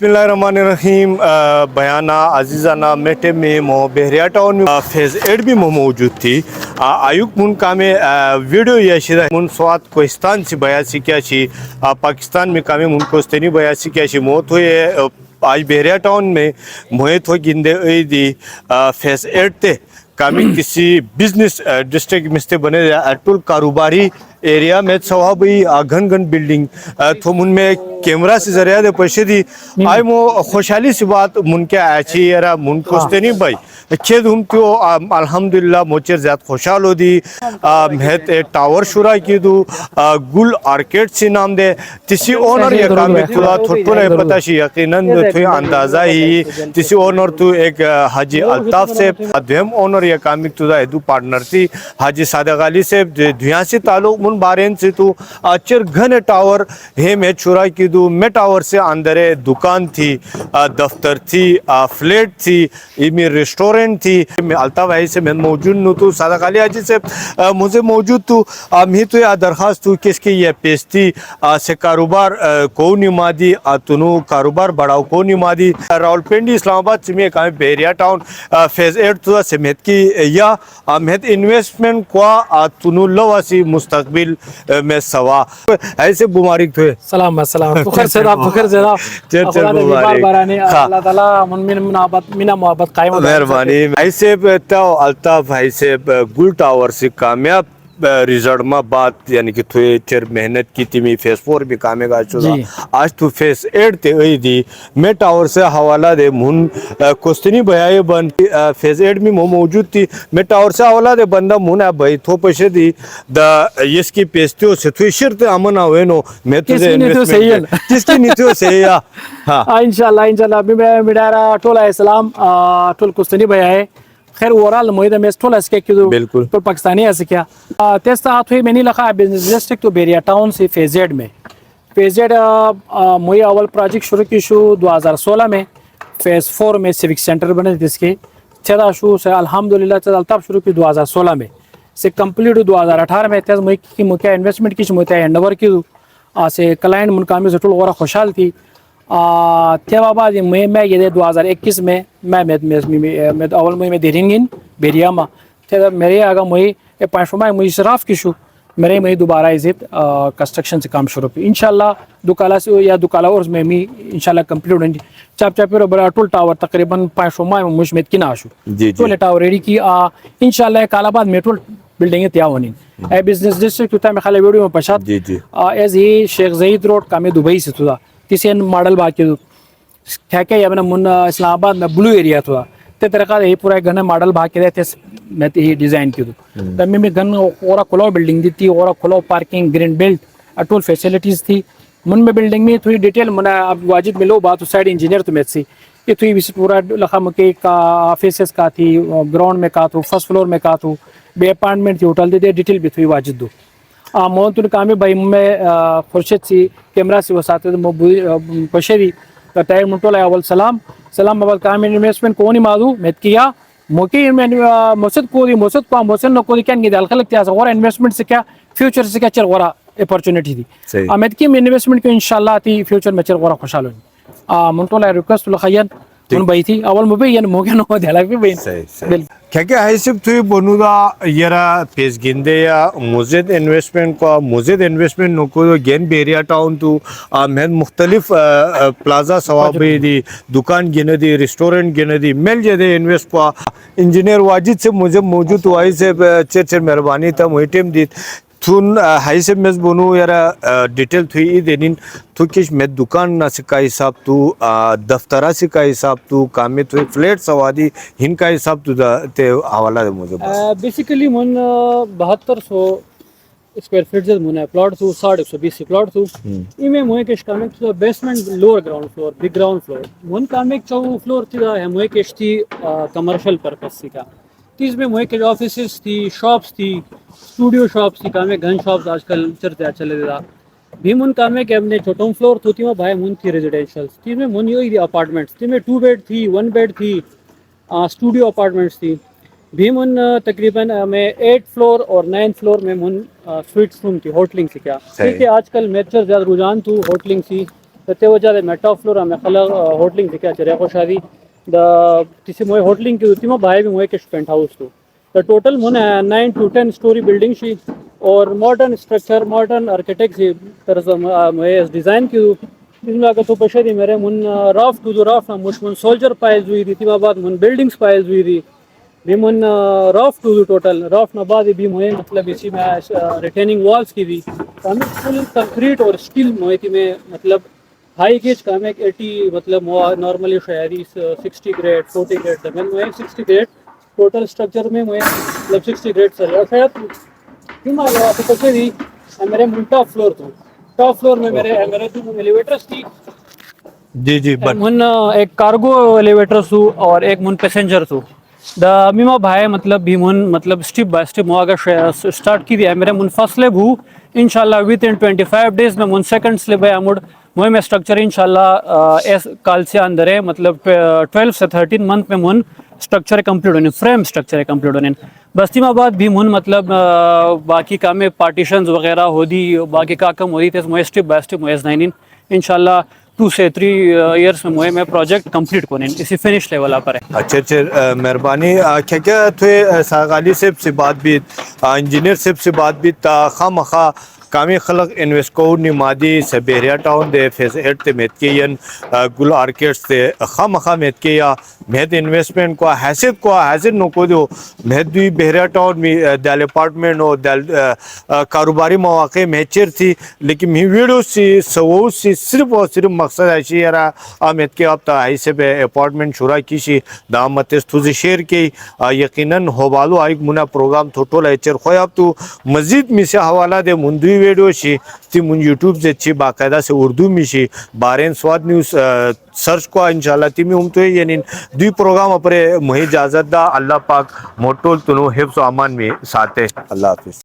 بسم اللہ الرحمن الرحیم. بیانہ عزیزانہ میٹے میں بحریہ ٹاؤن میں فیز 8 بھی موجود تھی. آیوک من کامے ویڈیو یا شدہ من سوات کوہستان سے بیاسی کیا چی پاکستان میں کامے من کوہستانی بیاسی کیا چی موت ہوئے آج بحریہ ٹاؤن میں موت ہو گندے ہوئی دی فیز 8 تے کامی کسی بزنس ڈسٹرکٹ میں سے بنے اٹول کاروباری ایریا میں سوابی گھن گھن بلڈنگ تو من میں کیمرہ سے ذریعہ دے پشے دی آئی مو خوشحالی سی بات من کے آچی یرا من کوہستانی بائی چید ہم تو الحمدللہ موچر زیاد خوشحال ہو دی. مہت ٹاور شورا کی دو گل آرکیڈ سے نام دے تیسی اونر یا کامی تھوڑا تھوڑا ہے پتہ شی یقیناً تو اندازہ ہی تیسی اونر تو ایک حاجی الطاف سے دویم اونر یا کامی تھوڑا ایدو پارٹنر تھی حاجی صادق علی سے دھیان سے تعلق من بارین سے تو چر گھن ٹاور ہے میں چھوڑا کی دو میں ٹاور سے اندر دکان تھی دفتر تھی فلیٹ تھی ایمی ریسٹورنٹ تھی. میں الطاف بھائی سے میں موجود نو تو صادق علی حاجی سے مجھے موجود تو میں تو یہ درخواست تو کس کی یہ پیستی سے کاروبار کو نمادی تنو کاروبار بڑھاؤ کو نمادی راولپنڈی اسلام آباد سے میں کہاں بحریہ ٹاؤن فیز 8 تو سے مہت کی یا مہت انویسٹمنٹ کو تنو لواسی مستقبل میں سوا ایسے بمارک تھے. سلام بخیر سے آپ بخیر سے آپ چر بار بارانی اللہ تعالیٰ من محبت قائم مہربانی. ایسے تو الطاف بھائی سے گل ٹاور سے کامیاب ریزلٹ میں بات یعنی کہ تو چر محنت کی تھی میں فیز 4 بھی کامے گا چودا آج تو فیز 8 تے ہوئی دی میں ٹاور سے حوالہ دے من کوہستانی بیائے بن فیز 8 میں موجود تھی میں ٹاور سے حوالہ دے بندہ من بھائی تھو پشے دی دا اس کی پیستیوں سے تو شرط امن ہوئے نو میں تو دے انویسٹمنٹ کس کی نیتیوں سے یا انشاءاللہ ابھی میں میڈارا ٹول السلام ٹول کوہستانی بیائے خیر اورال مویدہ میں ٹول اس کے کیدو ٹول پاکستانی ایسے کیا تیستا آت ہوئی میں نہیں لکھا بزنس ڈسٹرکٹ تو بحریہ ٹاؤن سے فیز 8 میں فیز 8 موی اول پروجیکٹ شروع کی شو 2016 میں فیز 4 میں سیوک سینٹر بنے جس کے چھدا شو سے الحمدللہ چل الطاف شروع کی 2016 میں سے کمپلیٹ 2018 میں تیز موی کی موکیا انویسٹمنٹ کی موکیا ہینڈ اوور کی سے کلائنٹ منکامی سے ٹول غورا خوشحال تھی. تیوا بعد میں یہ 2021 میں اول میں دیرنگین بحریہ میں میرے آگا موی پانچواں موی شراف کی شو میرے میں دوبارہ ازت کنسٹرکشن سے کام شروع کی انشاءاللہ دو کالا سے یا دو کالا اور میں انشاءاللہ کمپلیٹ ہوں چاپ چاپی بڑا ٹول ٹاور تقریباً 500 ماہ مجمد کی ناشو ٹول ٹاور ریڈی کی انشاءاللہ کالا بعد میں ٹول بلڈنگیں تیا ہونی اے بزنس ڈسٹرکٹ ہوتا ہے میں خالی ویڈیو میں پشاد as he Sheikh Zaid road کا میں دبئی سے تھا کسی ماڈل باقی کیا کیا یا من اسلام آباد میں بلو ایریا تھا تے طریقہ یہ پورا گھن ماڈل باقی رہتے میں یہ ڈیزائن کی تب میں گھن اور کھلاؤ بلڈنگ دی تھی اور کھلاؤ پارکنگ گرین بیلٹ اٹول فیسلٹیز تھی من میں بلڈنگ میں تھوڑی ڈیٹیل من اب واجد ملو بات سائڈ انجینئر تو میں سے یہ تھوڑی پورا لکھا مکے کا آفیسز کا تھی گراؤنڈ میں کا تو فرسٹ فلور میں کا تو بے اپارٹمنٹ تھی ہوٹل دے ڈیٹیل بھی تھوڑی واجد دو مون تو کام بھائی میں خورشید سی کیمرہ سے وہ ساتھ پشری ٹائر منٹول اول سلام اول کام انویسٹمنٹ کو نہیں مادو میت کیا موقع موسد کو دی موسد کو موسد نہ کو دی کیا نہیں دل لگتا ہے اور انویسٹمنٹ سے کیا فیوچر سے کیا چل غورا اپارچونیٹی تھی میت کی انویسٹمنٹ کو انشاءاللہ آتی فیوچر میں چل غورا خوشحال ہوئی منٹول ریکویسٹ الخیان من بھائی تھی اول مبئی یعنی موقع نہ دیا لگ بھی کیا کیا ہے سب تو بنو دا یرا پیس گندے یا مزید انویسٹمنٹ کو مزید انویسٹمنٹ نو کو گین بحریہ ٹاؤن تو میں مختلف پلازا سوابی دی دکان گنے دی ریسٹورنٹ گنے دی مل جے دے انویسٹ کو انجینئر واجد سے مجھے موجود ہوا سے چر مہربانی تھا مجھے ٹیم دی تھون ہائی سے میں بنو یارا ڈیٹیل تھی دینین تو کش میں دکان نہ سکا حساب تو دفترہ سکا حساب تو کام تو فلیٹ سوادی ہن کا حساب تو تے حوالہ دے مجھے بیسیکلی من 7200 اسکوائر فٹ سے من پلاٹ تو 120 پلاٹ تو ای میں موے کش کام تو بیسمنٹ لوور گراؤنڈ فلور بگ گراؤنڈ فلور من کام ایک چو فلور تھی ہے موے کش تھی کمرشل پرپس سے کا تیز میں موے کے آفیسز تھی شاپس تھی اسٹوڈیو شاپس تھی کام گن شاپس آج کل چلتے چلے دا بھی من کام ہے کہ ہم نے چھوٹوں فلور تو تھی وہ بھائی من تھی ریزیڈینشل تھی میں من یہ اپارٹمنٹس تھی میں 2 بیڈ تھی 1 بیڈ تھی اسٹوڈیو اپارٹمنٹس تھی بھی من تقریباً میں 8 فلور اور 9 فلور میں من سویٹس روم تھی ہوٹلنگ سے کیا کیونکہ آج کل میچر زیادہ رجحان تو ہوٹلنگ سی تے وجہ دے میں ٹاپ فلور میں خلق ہوٹلنگ دکھا چرے کو شادی دا کسی موے ہوٹلنگ کی تیمو بھائی بھی موے کش پینٹ ہاؤس تو دا ٹوٹل من 9 to 10 سٹوری بلڈنگ شی اور ماڈرن اسٹرکچر ماڈرن آرکیٹیکٹ سی طرز موے ڈیزائن کی اس میں اگر تو پشے میرے من راف تو راف مش من سولجر پائز ہوئی تھی تیما بعد من بلڈنگس پائز ہوئی تھی بھی من راف ٹو ٹوٹل راف نہ بعد بھی موے مطلب اسی میں ریٹیننگ والس کی بھی ہمیں فل کنکریٹ اور اسٹیل موے تھی میں مطلب ہائی گیج کا ہمیں 80 مطلب نارملی شہری 60 گریڈ 40 گریڈ تھا میں 60 گریڈ ٹوٹل اسٹرکچر میں مطلب 60 گریڈ سر شاید کیوں آ تو پچے بھی میرے من ٹاپ فلور تو ٹاپ فلور میں میرے دو ایلیویٹرس تھی جی جی من ایک کارگو ایلیویٹر سو اور ایک من پیسنجر سو دا میما بھائی مطلب بھی من مطلب اسٹیپ بائی اسٹیپ مو اگر اسٹارٹ کی دیا میرے من فرسٹ لیب ہوں انشاءاللہ ود ان 25 days میں من سیکنڈ سلیب ہے اموڈ موئے میں اسٹرکچر انشاءاللہ اس کال سے اندر ہے مطلب 12 سے 13 منتھ میں من اسٹرکچر کمپلیٹ ہونے فریم اسٹرکچر کمپلیٹ ہونے بستیما بعد بھی من مطلب باقی کام میں پارٹیشنز وغیرہ ہو دی باقی کا کم ہو دی تھے موئے اسٹیپ بائی اسٹیپ موئے نائن انشاءاللہ 2 سے 3 ایئرس میں میں پروجیکٹ کمپلیٹ کونے اسی فنش لیول پر ہے. اچھا مہربانی کیا تھے ساغالی صاحب سے بات بھی انجینئر صاحب سے بات بھی تا خام خواہ کامی خلق انویسٹ کو نمادی سے بحریہ ٹاؤن دے فیز 8 تے میت کے ین گل آرکیڈس تے خام خواہ میت کے یا مہد انویسٹمنٹ کو حیثیت نو کو دو مہد دوی بحریہ ٹاؤن میں دل اپارٹمنٹ اور دل کاروباری مواقع میچر تھی لیکن میں ویڈیو سی سوو سی صرف اور صرف مقصد ایسی ہے آمیت کے اب تا ایسے بے اپارٹمنٹ شورا کیشی دامت استوزی شیر کی یقیناً ہوبالو آئیک منا پروگرام تھوٹو لیچر خوی اب تو مزید میں سے حوالہ دے مندوی ویڈیو شی تی من یوٹیوب سے چی باقاعدہ سے اردو میں شی بارین سواد نیوز سرچ کو انشاءاللہ تی میں تو یعنی دوی پروگرام اپنے مہی اجازت دا اللہ پاک موٹول تنو حفظ و امان میں ساتھ اللہ حافظ.